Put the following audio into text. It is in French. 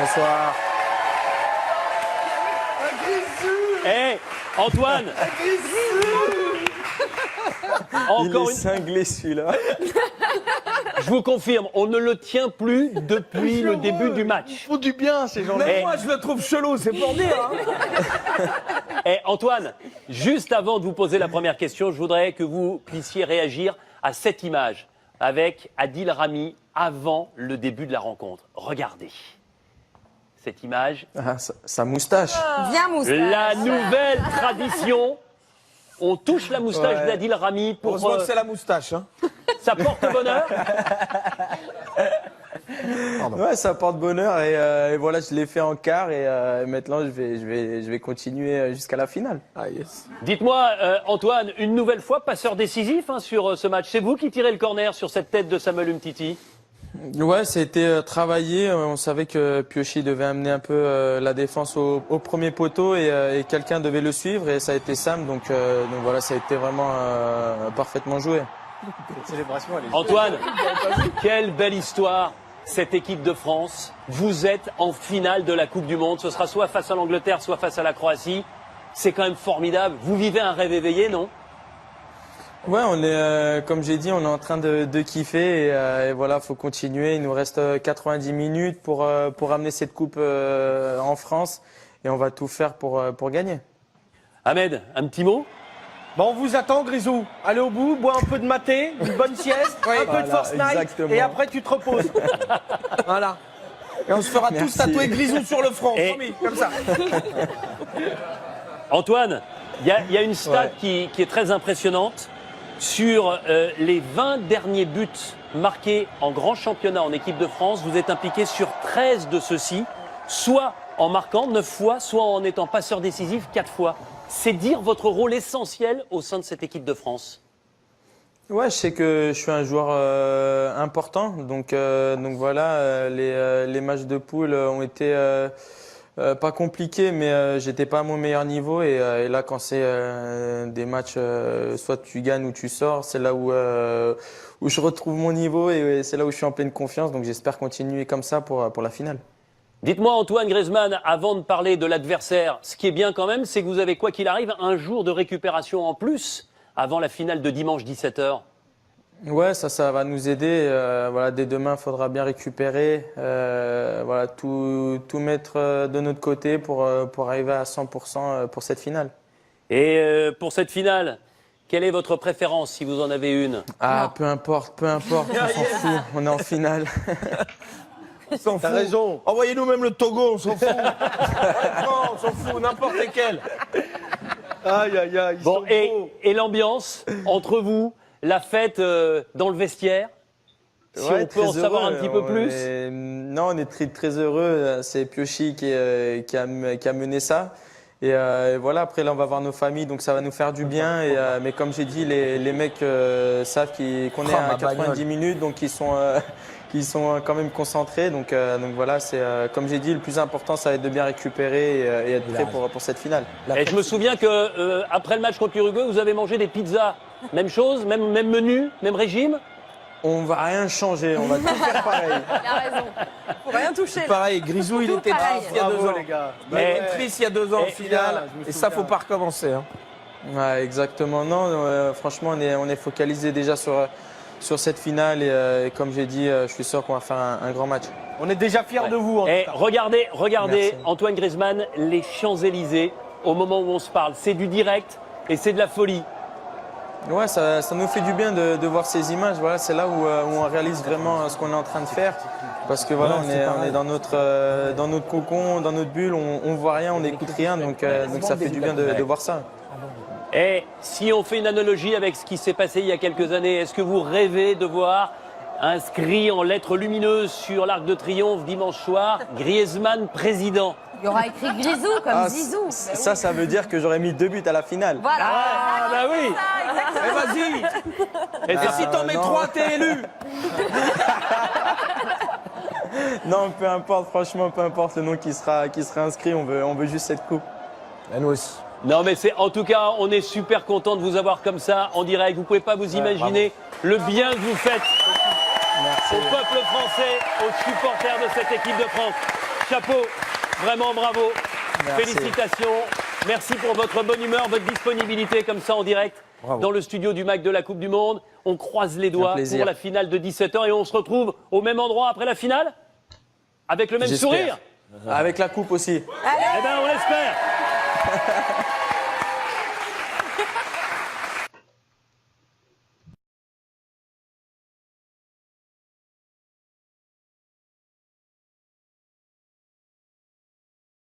Bonsoir. Eh, Antoine. Il est cinglé celui-là. Je vous confirme, on ne le tient plus depuis le début du match. Il faut du bien, ces gens-là. Eh. Même moi, je le trouve chelou, c'est pour dire. Hein. Eh, Antoine, juste avant de vous poser la première question, je voudrais que vous puissiez réagir à cette image avec Adil Rami avant le début de la rencontre. Regardez cette image. Ah, sa moustache. Bien moustache. La nouvelle tradition. On touche la moustache d'Adil Rami pour. Heureusement que c'est la moustache. Hein. Ça porte bonheur. Ouais, ça porte bonheur et voilà, je l'ai fait en quart et maintenant je vais continuer jusqu'à la finale. Ah yes. Dites-moi, Antoine, une nouvelle fois passeur décisif sur ce match. C'est vous qui tirez le corner sur cette tête de Samuel Umtiti? Ouais, ça a été travaillé. On savait que Piochi devait amener un peu la défense au premier poteau et quelqu'un devait le suivre et ça a été Sam. Donc voilà, ça a été vraiment parfaitement joué. Antoine, quelle belle histoire, cette équipe de France. Vous êtes en finale de la Coupe du Monde. Ce sera soit face à l'Angleterre, soit face à la Croatie. C'est quand même formidable. Vous vivez un rêve éveillé, non? Ouais, on est, comme j'ai dit, on est en train de kiffer et voilà, faut continuer. Il nous reste 90 minutes pour amener cette coupe en France et on va tout faire pour gagner. Ahmed, un petit mot? Bon, on vous attend, Grisou. Allez au bout, bois un peu de maté, une bonne sieste, un peu de Force Night, exactement. et après tu te reposes. Voilà. Et on se fera tous tatouer Grisou sur le front, promis, comme ça. Antoine, il y a une stat qui est très impressionnante. Sur les 20 derniers buts marqués en grand championnat en équipe de France, vous êtes impliqué sur 13 de ceux-ci, soit en marquant 9 fois, soit en étant passeur décisif 4 fois. C'est dire votre rôle essentiel au sein de cette équipe de France. Ouais, je sais que je suis un joueur important, donc voilà, les matchs de poule ont été pas compliqués, mais j'étais pas à mon meilleur niveau et là quand c'est des matchs, soit tu gagnes ou tu sors, c'est là où je retrouve mon niveau et c'est là où je suis en pleine confiance, donc j'espère continuer comme ça pour la finale. Dites-moi Antoine Griezmann, avant de parler de l'adversaire, ce qui est bien quand même, c'est que vous avez quoi qu'il arrive un jour de récupération en plus avant la finale de dimanche 17h. Ouais, ça va nous aider. Voilà, dès demain, il faudra bien récupérer, voilà, tout mettre de notre côté pour arriver à 100% pour cette finale. Et pour cette finale, quelle est votre préférence si vous en avez une? Ah, peu importe, on s'en fout, on est en finale. T'as raison. Envoyez-nous même le Togo, on s'en fout. Non, on s'en fout, n'importe lesquels. Aïe, aïe, aïe. Bon, et l'ambiance entre vous, la fête dans le vestiaire, si Ouais, on peut en très savoir un heureux, petit peu plus. Non, on est très heureux. C'est Piochi qui a mené ça. Et voilà, après là, on va voir nos familles, donc ça va nous faire du bien. Mais comme j'ai dit, les mecs savent qu'on est à 90 minutes, donc ils sont quand même concentrés. Donc voilà, c'est comme j'ai dit, le plus important, ça va être de bien récupérer et être prêt pour cette finale. Et je me souviens que après le match contre l'Uruguay, vous avez mangé des pizzas. Même chose, même menu, même régime. On va rien changer, on va tout faire pareil. Il a raison. Faut rien toucher. là. Pareil, Grisou, il Tout était pareil. triste il y a 2 ans. les gars. Il était triste il y a 2 ans en finale, et ça, faut pas recommencer. Hein. Ouais, exactement. Non, franchement, on est focalisé déjà sur cette finale et comme j'ai dit, je suis sûr qu'on va faire un grand match. On est déjà fiers de vous. En Et tout cas. regardez Merci. Antoine Griezmann, les Champs-Élysées, au moment où on se parle. C'est du direct et c'est de la folie. Ouais, ça nous fait du bien de voir ces images. Voilà, c'est là où on réalise vraiment ce qu'on est en train de faire. Parce que voilà, on est dans notre cocon, dans notre bulle, on voit rien, on n'écoute rien, donc ça fait du bien de voir ça. Et si on fait une analogie avec ce qui s'est passé il y a quelques années, est-ce que vous rêvez de voir inscrit en lettres lumineuses sur l'Arc de Triomphe dimanche soir, Griezmann président? Il y aura écrit Grisou comme Zizou. Ça veut dire que j'aurais mis 2 buts à la finale. Voilà. Ah, bah oui. Mais vas-y. Et Et si t'en mets non. 3, t'es élu. Non, peu importe, franchement, peu importe le nom qui sera inscrit, on veut juste cette coupe. Et nous aussi. Non mais en tout cas, on est super content de vous avoir comme ça en direct. Vous pouvez pas vous imaginer le bien que vous faites Merci. au peuple français, aux supporters de cette équipe de France. chapeau. Vraiment bravo. Merci. Félicitations. Merci pour votre bonne humeur, votre disponibilité comme ça en direct dans le studio du MAC de la Coupe du Monde. On croise les doigts pour la finale de 17h et on se retrouve au même endroit après la finale avec le même J'espère. sourire. Avec la coupe aussi. Eh ben on l'espère.